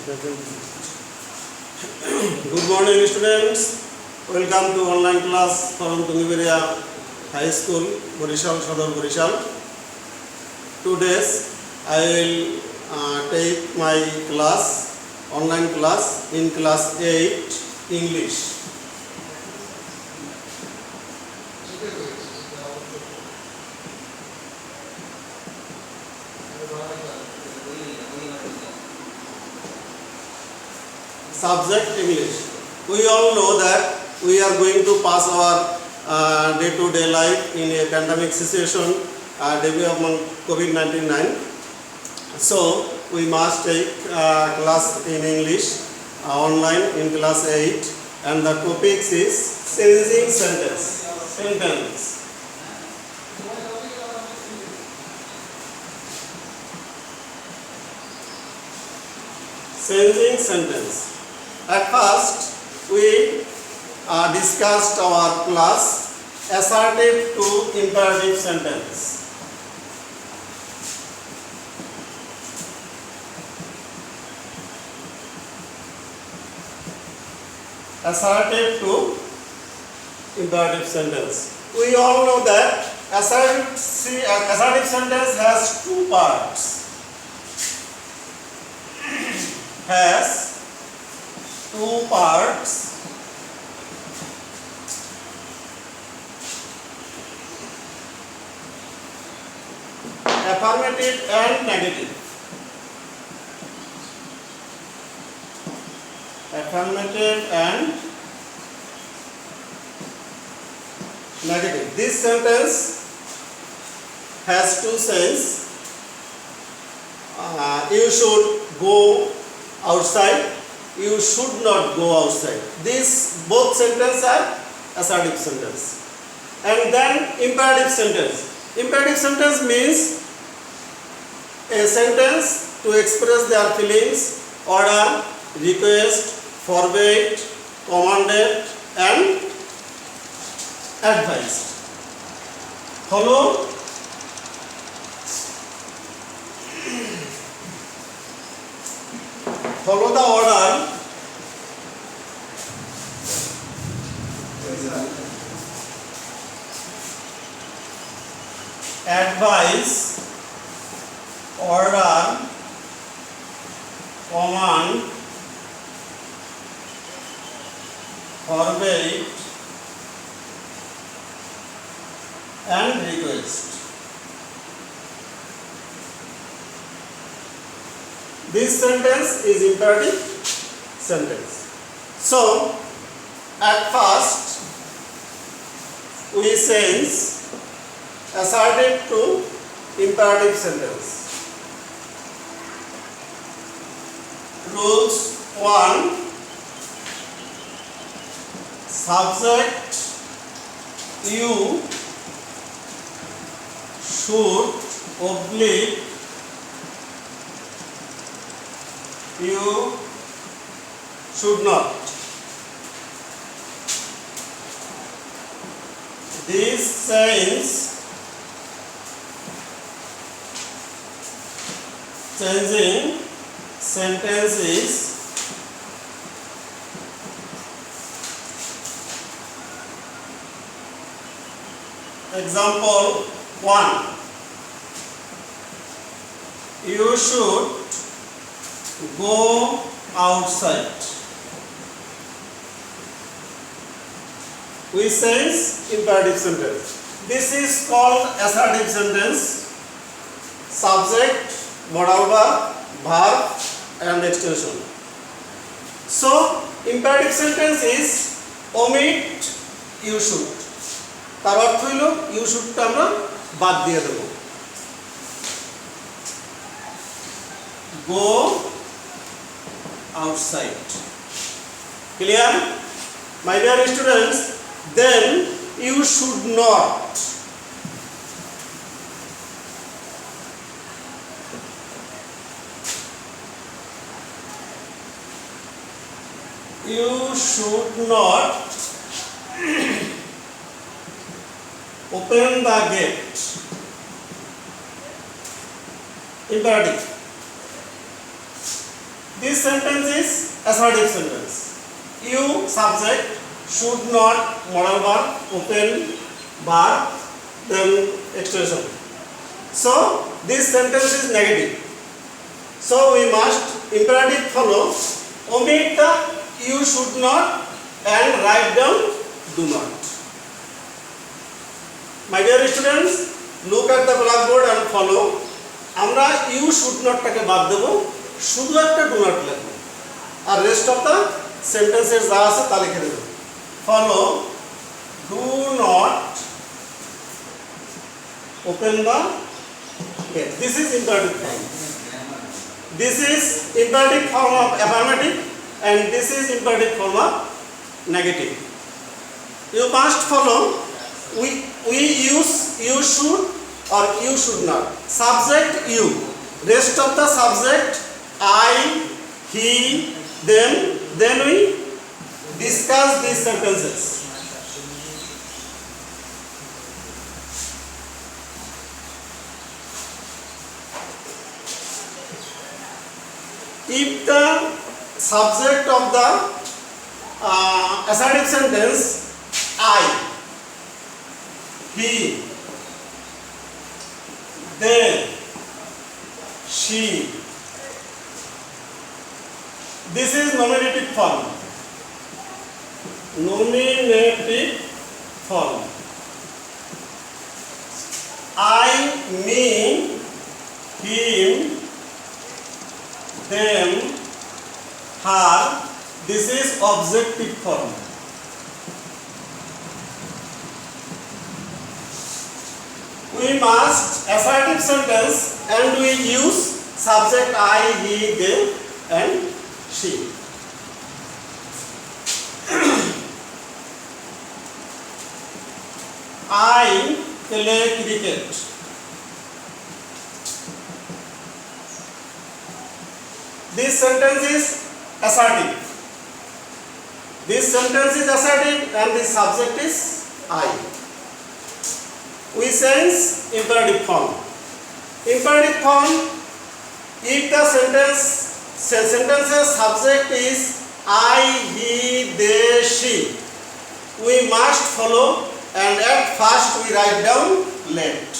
Good morning, students. Welcome to online class from Tungiberia High School, Borishal, Sadar Borishal. Today, I will take my class, online class in class 8, English. Subject English. We all know that we are going to pass our day-to-day life in a pandemic situation, development COVID-19. So we must take class in English online in class 8, and the topic is changing sentence. Changing sentence. At first, we discussed our class assertive to imperative sentence. Assertive to imperative sentence. We all know that assertive sentence has two parts. Affirmative and negative. Affirmative and negative. This sentence has two senses. You should go outside. You should not go outside. These both sentences are assertive sentence. And then imperative sentence. Imperative sentence means a sentence to express their feelings, order, request, forbade, commanded, and advised. Follow the order. Advise, order, command, forbade, and request. This sentence is imperative sentence. So, at first, we change assertive to imperative sentence. Rules 1. Subject you should oblique you should not. This changing sentences example 1. You should go outside. We sense imperative sentence. This is called assertive sentence. Subject, modal verb, and extension. So, imperative sentence is omit you should. তার অর্থ হইল you should টা আমরা বাদ দিয়ে দেব. Go outside. Clear? My dear students, then you should not. You should not open the gate. Imperative. This sentence is assertive sentence. You subject should not modal verb open verb then extension. So this sentence is negative. So we must imperative follow, omit the you should not and write down do not. My dear students, look at the blackboard and follow. আমরা you should not টাকে বাদ দেব, শুধু একটা do not লিখব আর rest of the sentences যা আছে তা লিখে দেব. Follow, do not open the gate. This is imperative form. This is imperative form of affirmative and this is imperative form of negative. You must follow. We use you should or you should not. Subject you. Rest of the subject I, he, them. Then we discuss these sentences. If the subject of the assertive sentence I, he, they, she, this is nominative form. Nominative form. I, me, him, them, her. This is objective form. We must assertive sentence and we use subject I, he, they and she. I play cricket. This sentence is assertive. This sentence is assertive and the subject is I. We sense imperative form. Imperative form, if the sentence's subject is I, he, they, she, we must follow and at first we write down let.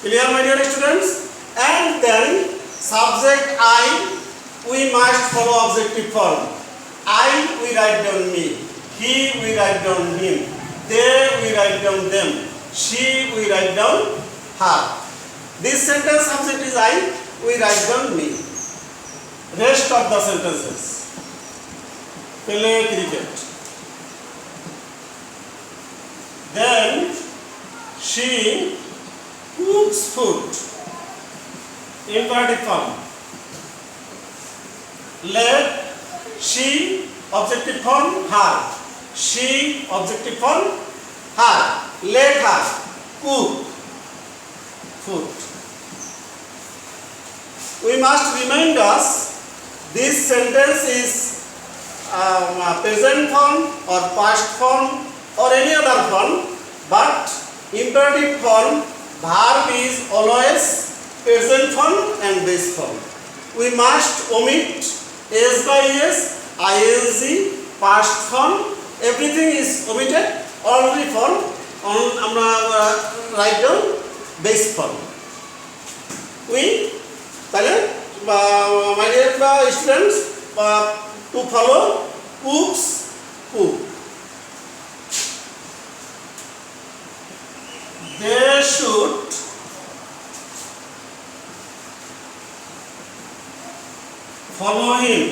Clear, my dear students? And then subject I, we must follow objective form. I, we write down me. He, we write down him. They, we write down them. She, we write down her. This sentence subject is I, we write down me. Rest of the sentences. Play cricket. Then she cooks food. Imperative form. Let, she, objective form, her. She, objective form, her. Let her cook food. We must remind us this sentence is present form or past form or any other form, but imperative form verb is always present form and base form. We must omit s by s, ing, past form. Everything is omitted. Only form আমরা write down base form. We তাহলে my dear students to follow cooks cook. They should follow him.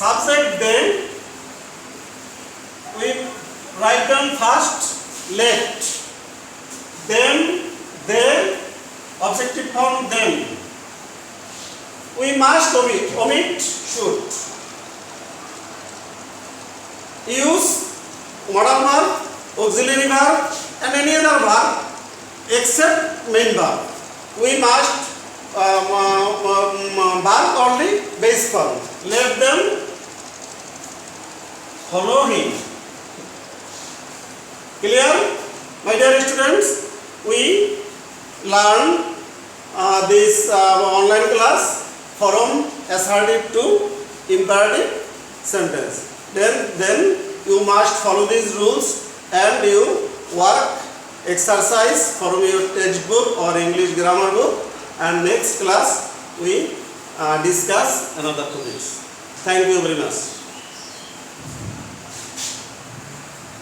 Subject then we write down first let, then they, objective form them. We must omit should. Use modal verb, auxiliary verb and any other verb except main verb. We must verb only base form. Let them follow him. Clear? My dear students, we learn this online class from assertive to imperative sentence. Then you must follow these rules and you work exercise from your textbook or English grammar book, and next class we discuss another topics. Thank you very much.